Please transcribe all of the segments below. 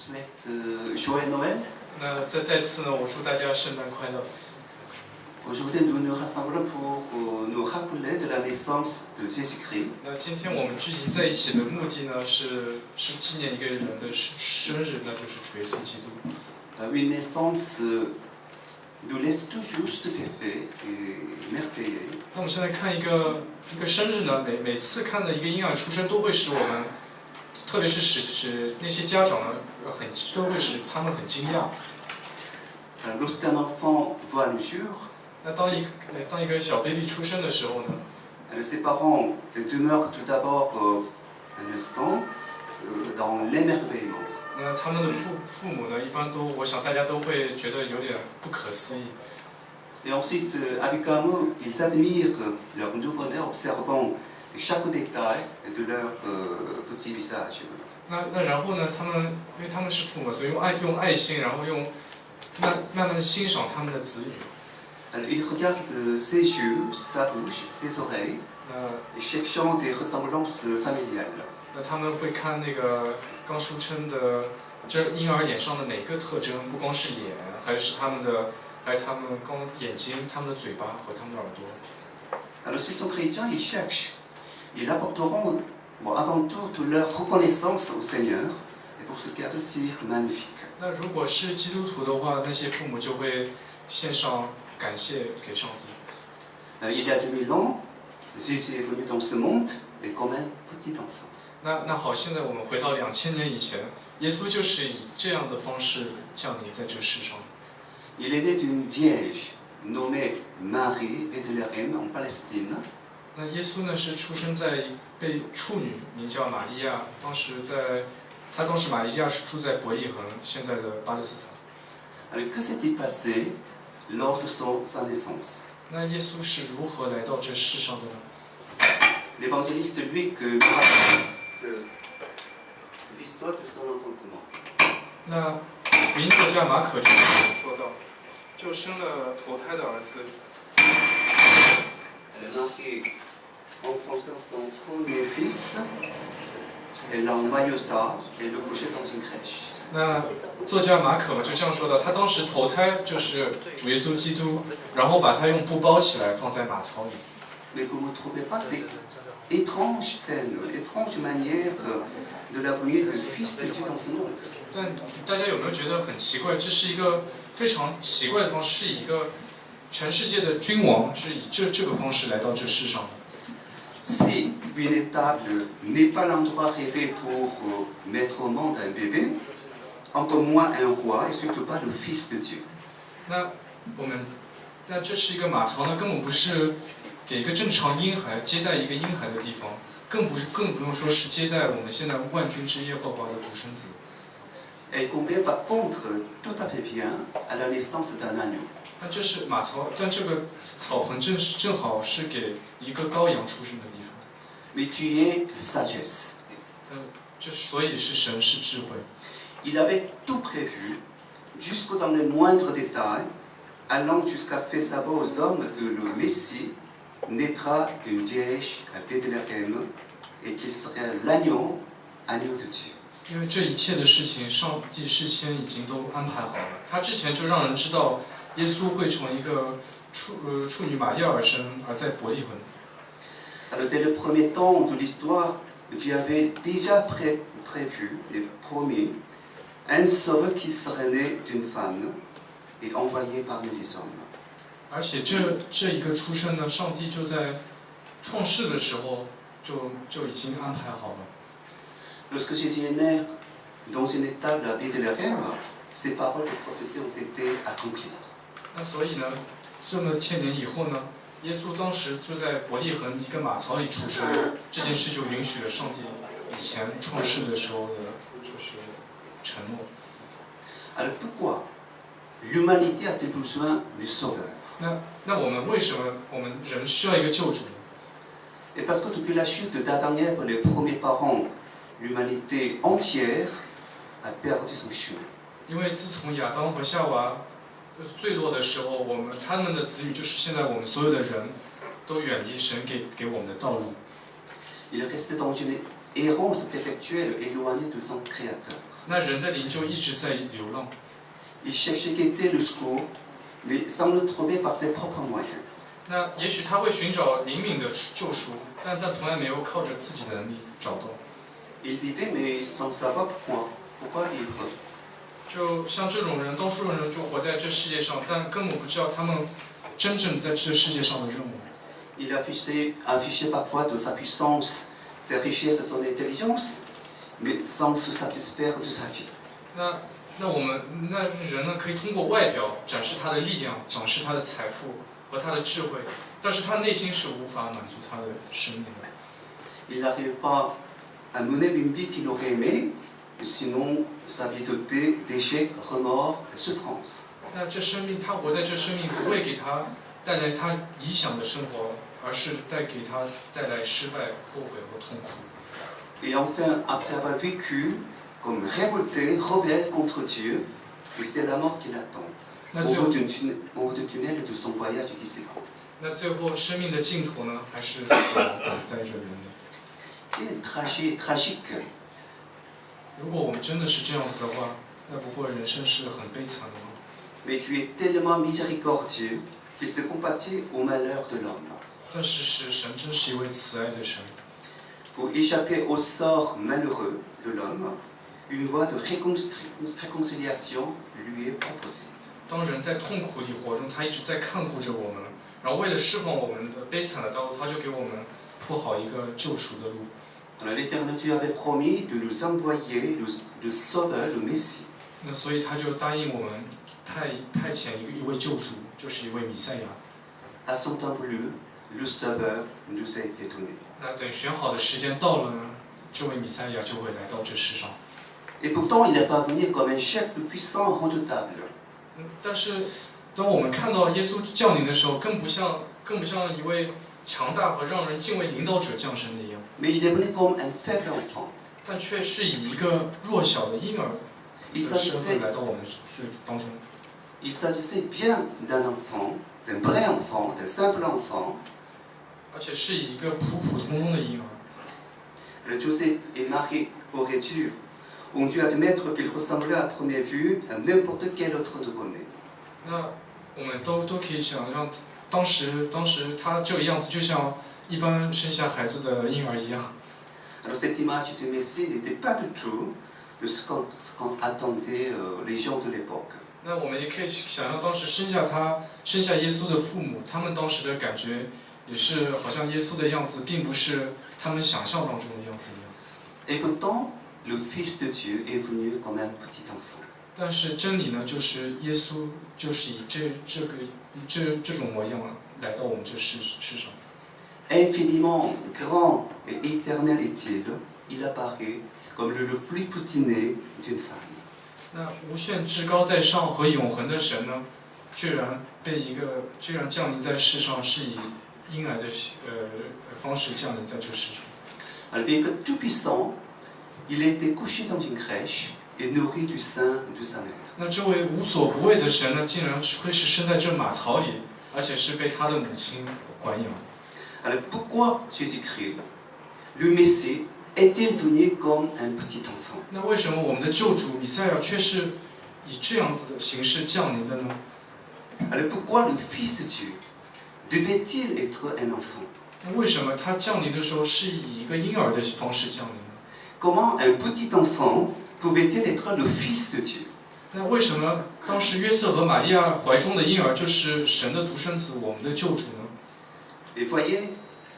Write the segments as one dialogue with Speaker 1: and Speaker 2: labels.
Speaker 1: souhaite joyeux Noël.
Speaker 2: 那再次呢，我祝大家圣诞快乐。
Speaker 1: Aujourd'hui, nous nous rassemblons pour nous rappeler de la naissance de Jésus-Christ.
Speaker 2: 那今天我们聚集在一起的目的呢，是纪念一个人的生日，那就是主耶稣基督。
Speaker 1: Une naissance nous laisse tout juste stupéfaits et merveillés.
Speaker 2: 那我们现在看一个生日呢，每次看的一个婴儿出生，都会使我们，特别是使那些家长呢，都会使他们很惊讶。
Speaker 1: Lorsqu'un enfant voit le jour,
Speaker 2: 那当一个小 baby 出生的时候呢，
Speaker 1: ses parents demeurent tout d'abord un instant dans l'émerveillement.
Speaker 2: 那他们的父母呢，一般都，我想大家都会觉得有点不可思议。
Speaker 1: Et ensuite, avec amour, ils admirent leur nouveau-né, observant chaque détail de leur petit visage.
Speaker 2: 那然后呢，因为他们是父母，所以用爱心，然后慢慢欣赏他们的子女。
Speaker 1: Ils regardent ses yeux, sa bouche, ses oreilles, cherchant des ressemblances familiales.
Speaker 2: 那他们会看那个刚出生的这婴儿脸上的哪个特征，不光是脸，还是他们眼睛、他们的嘴巴和他们的耳朵。
Speaker 1: Alors, s'ils sont chrétiens, ils cherchent. Ils apporteront avant tout leur reconnaissance au Seigneur et pour ce cadeau si magnifique.
Speaker 2: 那如果是基督徒的话，那些父母就会献上感谢给上帝。
Speaker 1: Il y a 2000 ans, Jésus est venu dans ce monde et comme un petit enfant.
Speaker 2: 那好，现在我们回到2000年以前，耶稣就是以这样的方式降临在这个世上。
Speaker 1: Il est né d'une vierge nommée Marie Bethléem en Palestine.
Speaker 2: 那耶稣呢是出生在被处女名叫玛利亚，当时玛利亚是住在伯利恒，现在的巴勒斯坦。
Speaker 1: Alors, que s'est-il passé lors de sa naissance?
Speaker 2: 那耶稣是如何来到这世上的呢？
Speaker 1: L'évangéliste Luc nous raconte l'histoire de son enfantement.
Speaker 2: 那福音作家马可就说到，就生了头胎的儿子。
Speaker 1: Marie enfantant son premier fils, elle l'emmaillota et le couchait dans une crèche.
Speaker 2: 那作家马可嘛就这样说的，他当时头胎就是主耶稣基督，然后把他用布包起来放在马槽里。
Speaker 1: Mais vous ne trouvez pas cette étrange scène, étrange manière de la venue du Fils de Dieu dans ce monde?
Speaker 2: 但大家有没有觉得很奇怪？这是一个非常奇怪的方式，是以一个全世界的君王是以这个方式来到这世上的。
Speaker 1: Si une étable n'est pas l'endroit rêvé pour mettre au monde un bébé, encore moins un roi et surtout pas le Fils de Dieu.
Speaker 2: 那这是一个马槽呢，根本不是给一个正常接待一个婴孩的地方，更不用说是接待我们现在万军之耶和华的独生子。
Speaker 1: Elle convient par contre tout à fait bien à la naissance d'un agneau.
Speaker 2: 那这是马槽，但这个草棚正好是给一个羔羊出生的地方。
Speaker 1: Mais tu es sagesse.
Speaker 2: 所以是神，是智慧。
Speaker 1: Il avait tout prévu, jusqu'au dans les moindres détails, allant jusqu'à faire savoir aux hommes que le Messie naîtra d'une vierge à Bethléem et qu'il serait l'agneau de Dieu.
Speaker 2: 因为这一切的事情，上帝事先已经都安排好了。他之前就让人知道，耶稣会从一个处女玛利亚而生，而在伯利恒。
Speaker 1: Alors, dès le premier temps de l'histoire, Dieu avait déjà prévu et promis un sauveur qui serait né d'une femme et envoyé parmi les hommes.
Speaker 2: 而且这一个出生呢，上帝就在创世的时候就已经安排好了。
Speaker 1: Lorsque Jésus est né dans une étable à Bethléem, ces paroles de prophétie ont été accomplies.
Speaker 2: 那所以呢，这么千年以后呢，耶稣当时就在伯利恒一个马槽里出生，这件事就允许了上帝以前创世的时候的就是承诺。
Speaker 1: Alors pourquoi l'humanité a-t-elle besoin du sauveur?
Speaker 2: 那我们为什么我们人需要一个救主呢？
Speaker 1: Et parce que depuis la chute d'Adam et Ève, les premiers parents, l'humanité entière a perdu son chemin.
Speaker 2: 因为自从亚当和夏娃坠落的时候，他们的子女就是现在我们所有的人都远离神给我们的道路。
Speaker 1: Il est resté dans une errance perpétuelle, éloigné de son Créateur.
Speaker 2: 那人的灵就一直在流浪。
Speaker 1: Il cherchait guetter le secours, mais sans le trouver par ses propres moyens.
Speaker 2: 那也许他会寻找灵敏的救赎，但从来没有靠着自己的能力找到。
Speaker 1: Il vivait, mais sans savoir pourquoi vivre.
Speaker 2: 就像这种人，多数人就活在这世界上，但根本不知道他们真正在这世界上的任务。
Speaker 1: Il affichait parfois de sa puissance, ses richesses, son intelligence, mais sans se satisfaire de sa vie.
Speaker 2: 那我们人呢，可以通过外表展示他的力量，展示他的财富和他的智慧，但是他内心是无法满足他的生命的。
Speaker 1: Il n'arrive pas à mener une vie qu'il aurait aimée, sinon sa vie dotée d'échecs, remords, souffrances.
Speaker 2: 那这生命，他活在这生命不会给他带来他理想的生活，而是给他带来失败、后悔和痛苦。
Speaker 1: Et enfin, après avoir vécu comme révolté, rebelle contre Dieu, et c'est la mort qui l'attend, au bout du tunnel de son voyage du disciple.
Speaker 2: 那最后生命的尽头呢，还是死亡等在着人的。
Speaker 1: C'est tragique.
Speaker 2: 如果我们真的是这样子的话，那不过人生是很悲惨的吗？
Speaker 1: Mais Dieu est tellement miséricordieux qu'il se compatit au malheur de l'homme.
Speaker 2: 但是神真是一位慈爱的神。
Speaker 1: Pour échapper au sort malheureux de l'homme, une voie de réconciliation lui est proposée.
Speaker 2: 当人在痛苦里活中，他一直在看顾着我们，然后为了释放我们的悲惨的道路，他就给我们铺好一个救赎的路。
Speaker 1: Alors l'Éternel Dieu avait promis de nous envoyer le Sauveur, le Messie.
Speaker 2: 那所以他就答应我们派遣一位救主，就是一位弥赛亚。
Speaker 1: À son temps voulu, le Sauveur nous a été donné.
Speaker 2: 那等选好的时间到了呢，这位弥赛亚就会来到这世上。
Speaker 1: Et pourtant, il n'est pas venu comme un chef puissant, redoutable.
Speaker 2: 但是，当我们看到耶稣降临的时候，更不像一位强大和让人敬畏领导者降生的一样。
Speaker 1: Mais il est venu comme un faible enfant.
Speaker 2: 但却是以一个弱小的婴儿的身份来到我们当中。
Speaker 1: Il s'agissait bien d'un enfant, d'un vrai enfant, d'un simple enfant.
Speaker 2: 而且是以一个普普通通的婴儿。
Speaker 1: Le Joseph et Marie auraient ont dû admettre qu'il ressemblait à première vue à n'importe quel autre nouveau-né.
Speaker 2: 那我们都可以想象，当时他这个样子，就像一般生下孩子的婴儿一样。
Speaker 1: Alors cette image du Messie n'était pas du tout ce qu'en attendaient les gens de l'époque.
Speaker 2: 那我们也可以想象，当时生下耶稣的父母，他们当时的感觉也是好像耶稣的样子，并不是他们想象当中的样子一样。
Speaker 1: Et pourtant, le Fils de Dieu est venu comme un petit enfant.
Speaker 2: 但是真理呢，就是耶稣就是以这种模样来到我们这世上。
Speaker 1: Infiniment grand et éternel est-il, il apparaît comme le plus petit-né d'une femme.
Speaker 2: 那无限至高在上和永恒的神呢，居然降临在世上，是以婴儿的方式降临在这世上。
Speaker 1: Alors bien que tout puissant, il a été couché dans une crèche et nourri du sein de sa mère.
Speaker 2: 那这位无所不畏的神呢，竟然会是生在这马槽里，而且是被他的母亲管养。
Speaker 1: Alors pourquoi Jésus-Christ, le Messie, est-il venu comme un petit enfant?
Speaker 2: 那为什么我们的救主弥赛亚却是以这样子的形式降临的呢？
Speaker 1: Alors pourquoi le Fils de Dieu devait-il être un enfant?
Speaker 2: 那为什么他降临的时候是以一个婴儿的方式降临呢？
Speaker 1: Comment un petit enfant pouvait-il être le Fils de Dieu?
Speaker 2: 那为什么当时约瑟和玛利亚怀中的婴儿就是神的独生子，我们的救主呢？
Speaker 1: Et voyez,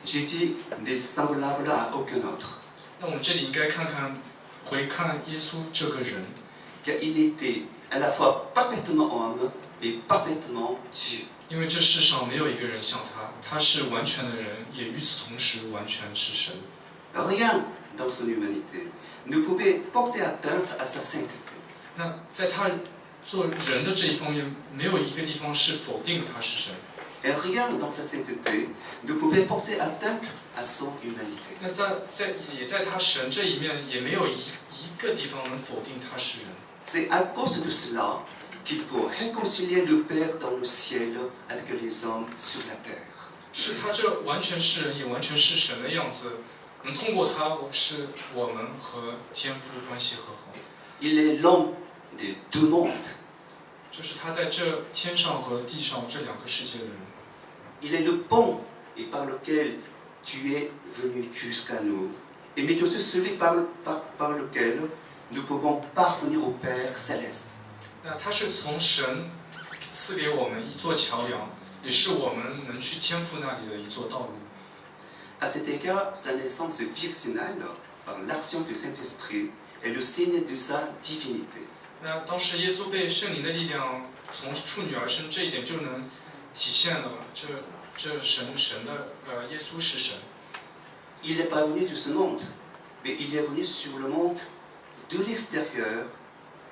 Speaker 1: Jésus n'est semblable à aucun autre.
Speaker 2: 那我们这里应该回看耶稣这个人，
Speaker 1: Car il était à la fois parfaitement homme et parfaitement Dieu.
Speaker 2: 因为这世上没有一个人像他，他是完全的人，也与此同时完全是神。
Speaker 1: Rien dans son humanité ne pouvait porter atteinte à sa sainteté.
Speaker 2: 那在他做人的这一方面，没有一个地方是否定他是神。
Speaker 1: Et rien dans sa sainteté ne pouvait porter atteinte à son humanité.
Speaker 2: 那在他神这一面，也没有一个地方能否定他是人。
Speaker 1: C'est à cause de cela qu'il peut réconcilier le Père dans le ciel avec les hommes sur la terre.
Speaker 2: 是他这完全是人，也完全是神的样子，能通过他，是我们和天父关系和好。
Speaker 1: Il est l'homme des deux mondes.
Speaker 2: 就是他在这天上和地上这两个世界的人。
Speaker 1: Il est le pont et par lequel tu es venu jusqu'à nous. Et mais aussi celui par lequel nous pouvons parvenir au Père céleste.
Speaker 2: 那他是从神赐给我们一座桥梁，也是我们能去天父那里的一座道路。
Speaker 1: À cet égard, sa naissance virginale par l'action du Saint-Esprit est le signe de sa divinité.
Speaker 2: 那当时耶稣被圣灵的力量从处女而生，这一点就能体现了这神的耶稣是神。
Speaker 1: Il n'est pas venu de ce monde, mais il est venu sur le monde de l'extérieur.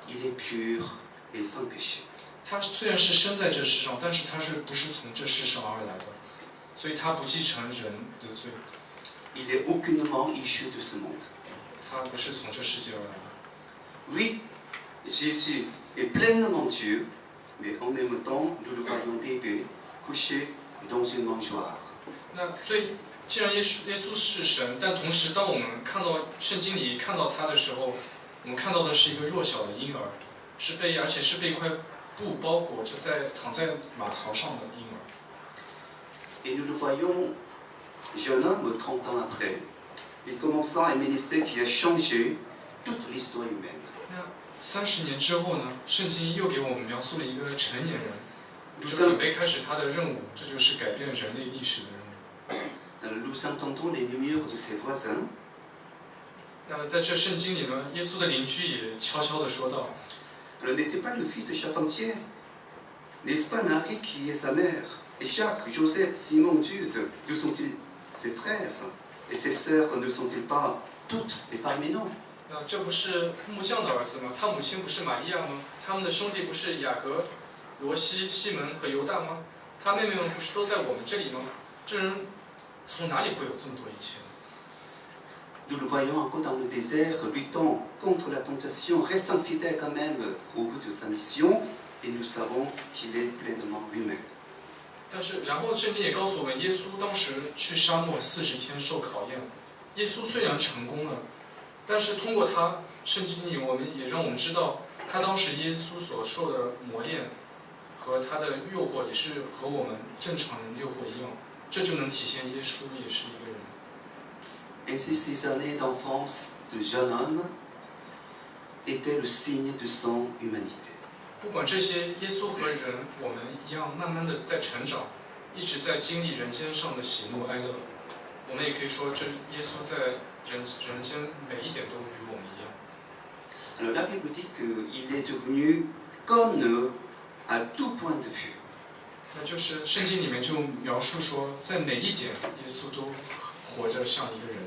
Speaker 1: Il est pur et sans péché.
Speaker 2: 他虽然是生在这世上，但是他不是从这世上而来的，所以他不继承人的罪。
Speaker 1: Il est aucunement issu de ce monde.
Speaker 2: 他不是从这世界而来的。
Speaker 1: Oui, Jésus est pleinement Dieu, mais en même temps, nous le voyons bébé couché dans une mangeoire.
Speaker 2: 那既然耶稣是神，但同时当我们看到圣经里看到他的时候，我们看到的是一个弱小的婴儿，而且是被一块布包裹着躺在马槽上的婴儿。
Speaker 1: Et nous le voyons, jeune homme, 30 ans après, il commençant un ministère qui a changé toute l'histoire humaine.
Speaker 2: 那30年之后呢？圣经又给我们描述了一个成年人，就准备开始他的任务，这就是改变人类历史的任务。
Speaker 1: Nous entendons les murmures de ses voisins.
Speaker 2: 那在这圣经里呢，耶稣的邻居也悄悄地说道
Speaker 1: n'était pas le fils de charpentier, n'est-ce pas Marie qui est sa mère, et Jacques, Joseph, Simon, Jude, d'où sont-ils ses frères, et ses sœurs ne sont-ils pas toutes et parmi nous?
Speaker 2: 那这不是木匠的儿子吗？他母亲不是玛利亚吗？他们的兄弟不是雅各、罗西、西门和犹大吗？他妹妹们不是都在我们这里吗？这人从哪里会有这么多一切？
Speaker 1: Nous le voyons encore dans le désert, luttant contre la tentation, restant fidèle quand même au bout de sa mission, et nous savons qu'il est pleinement humain.
Speaker 2: 但是，然后圣经也告诉我们，耶稣当时去沙漠40天受考验。耶稣虽然成功了，但是通过他，圣经里我们也让我们知道，他当时耶稣所受的磨练和他的诱惑也是和我们正常人诱惑一样，这就能体现耶稣也是一个人。
Speaker 1: Ainsi, ces années d'enfance de jeune homme étaient le signe de son humanité.
Speaker 2: 不管这些，耶稣和人我们一样，慢慢的在成长，一直在经历人间上的喜怒哀乐。我们也可以说，这耶稣在人间每一点都与我们一样。
Speaker 1: Alors la Bible dit qu'il est devenu comme nous à tout point de vue.
Speaker 2: 那就是圣经里面就描述说，在每一点，耶稣都活着像一个人。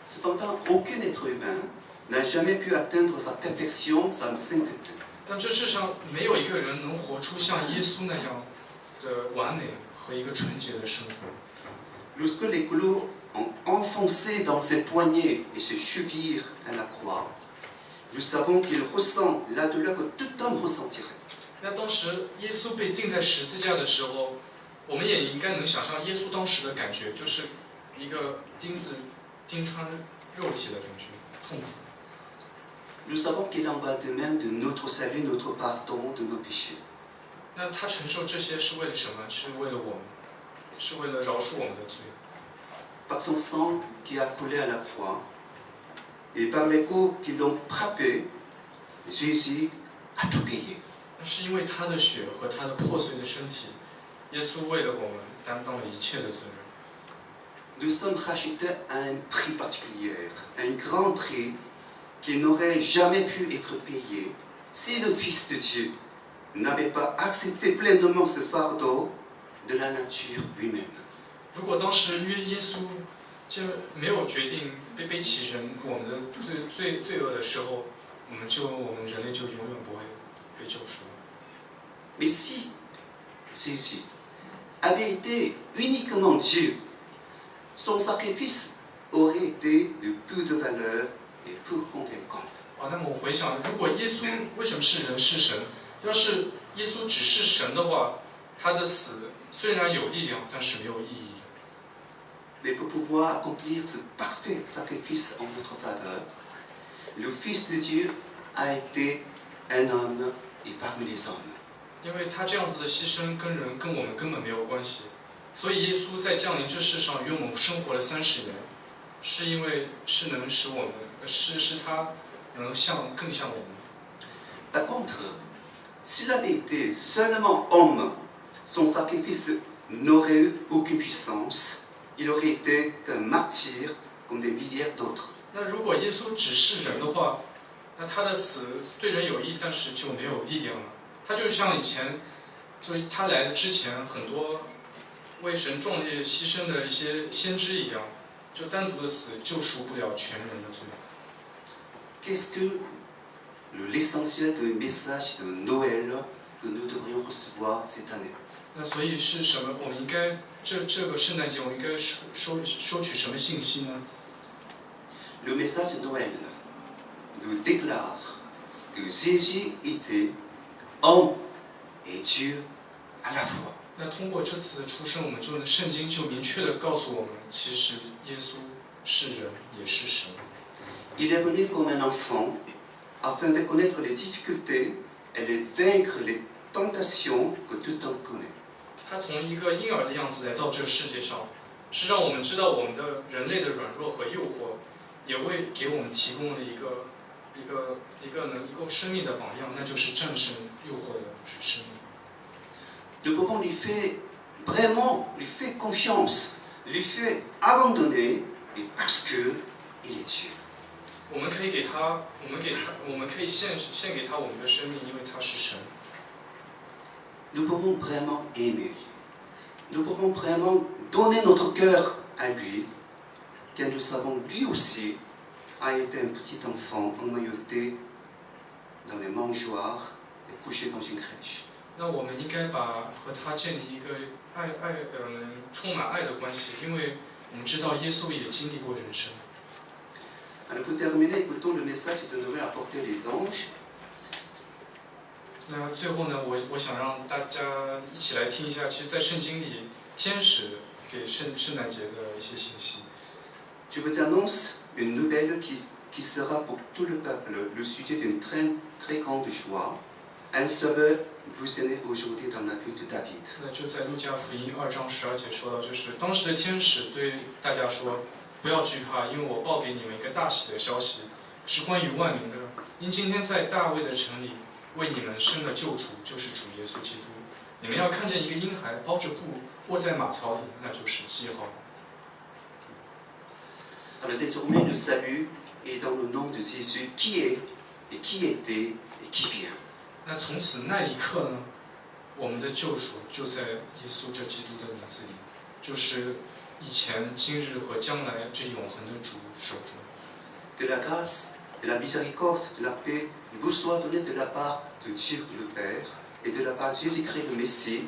Speaker 1: Cependant, aucun être humain n'a jamais pu atteindre sa perfection, sa sainteté.
Speaker 2: 但这世上没有一个人能活出像耶稣那样的完美和一个纯洁的生活。
Speaker 1: Lorsque les clous ont enfoncé dans ses poignets et ses chevilles à la croix, nous savons qu'il ressent la douleur que tout homme ressentirait.
Speaker 2: 那当时耶稣被钉在十字架的时候，我们也应该能想象耶稣当时的感觉，就是一个钉子钉穿肉体的感觉，痛苦。
Speaker 1: Nous savons qu'il en va de même de notre salut, notre pardon, de nos péchés.
Speaker 2: 那他承受这些是为了什么？是为了我们，是为了饶恕我们的罪。
Speaker 1: Par son sang qui a coulé à la croix et par les coups qui l'ont frappé, Jésus a tout payé.
Speaker 2: 那是因为他的血和他的破碎的身体，耶稣为了我们担当了一切的责任。
Speaker 1: Nous sommes rachetés à un prix particulier, un grand prix qui n'aurait jamais pu être payé si le Fils de Dieu n'avait pas accepté pleinement ce fardeau de la nature humaine.
Speaker 2: 如果当时耶稣就没有决定背起我们的罪恶的时候，我们人类就永远不会被救赎。
Speaker 1: Mais si Jésus avait été uniquement Dieu, son sacrifice aurait été de peu de valeur et peu convaincant.
Speaker 2: 那么我回想，如果耶稣为什么是人是神？要是耶稣只是神的话，他的死虽然有力量，但是没有意义。
Speaker 1: Mais pour pouvoir accomplir ce parfait sacrifice en notre faveur, le Fils de Dieu a été un homme et parmi les hommes.
Speaker 2: 因为他这样子的牺牲跟我们根本没有关系，所以耶稣在降临这世上与我们生活了30年，是因为是能使我们是他能更像我们。
Speaker 1: Par contre, s'il avait été seulement homme, son sacrifice n'aurait eu aucune puissance. Il aurait été qu'un martyr comme des milliers d'autres.
Speaker 2: 那如果耶稣只是人的话，那他的死对人有益，但是就没有力量了。他就像以前，就是他来的之前，很多为神壮烈牺牲的一些先知一样，就单独的死救赎不了全人的罪。
Speaker 1: Qu'est-ce que l'essentiel du message de Noël que nous devrions recevoir cette année?
Speaker 2: 那所以是什么？我们应该这个圣诞节，我们应该收取什么信息呢？
Speaker 1: Le message de Noël nous déclare que Jésus était homme et Dieu à la fois.
Speaker 2: 那通过这次的出生，我们圣经就明确的告诉我们，其实耶稣是人，也是神。
Speaker 1: Il est venu comme un enfant afin de connaître les difficultés et de vaincre les tentations que tout homme connaît.
Speaker 2: 他从一个婴儿的样子来到这个世界上，是让我们知道我们的人类的软弱和诱惑，也为给我们提供了一个能够生命的榜样，那就是战胜诱惑的生命。
Speaker 1: Nous pouvons lui faire vraiment lui faire confiance, lui faire abandonner, et parce que il est Dieu.
Speaker 2: 我们可以献给他我们的生命，因为他是神。
Speaker 1: Nous pouvons vraiment aimer. Nous pouvons vraiment donner notre cœur à lui, car nous savons lui aussi a été un petit enfant emmailloté dans les mangeoires et couché dans une crèche.
Speaker 2: 那我们应该和他建立一个充满爱的关系，因为我们知道耶稣也经历过人生。
Speaker 1: Alors pour terminer, écoutons le message de Noël apporté les anges.
Speaker 2: 那最后呢，我想让大家一起来听一下，其实，在圣经里，天使给圣诞节的一些信息。
Speaker 1: Je vous annonce une nouvelle qui sera pour tout le peuple le sujet d'une très grande joie. Un sauveur vous est né aujourd'hui dans la ville de David.
Speaker 2: 那就在路加福音2章12节说到，就是当时的天使对大家说：“不要惧怕，因为我报给你们一个大喜的消息，是关于万民的。因今天在大卫的城里为你们生了救主，就是主耶稣基督。你们要看见一个婴孩包着布卧在马槽里，那就是记号。”
Speaker 1: Alors désormais, le salut est dans le nom de Jésus qui est, et qui était, et qui vient.
Speaker 2: 那从此那一刻呢，我们的救赎就在耶稣这基督的名字里，就是以前、今日和将来这永恒的主手中。
Speaker 1: Que la grâce, de la miséricorde, de la paix vous soit donnée de la part de Dieu le Père et de la part de Jésus-Christ le Messie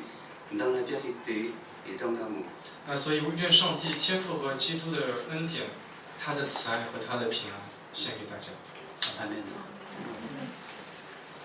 Speaker 1: dans la vérité et dans l'amour.
Speaker 2: 那所以愿上帝天父和基督的恩典，他的慈爱和他的平安献给大家。
Speaker 1: Amen.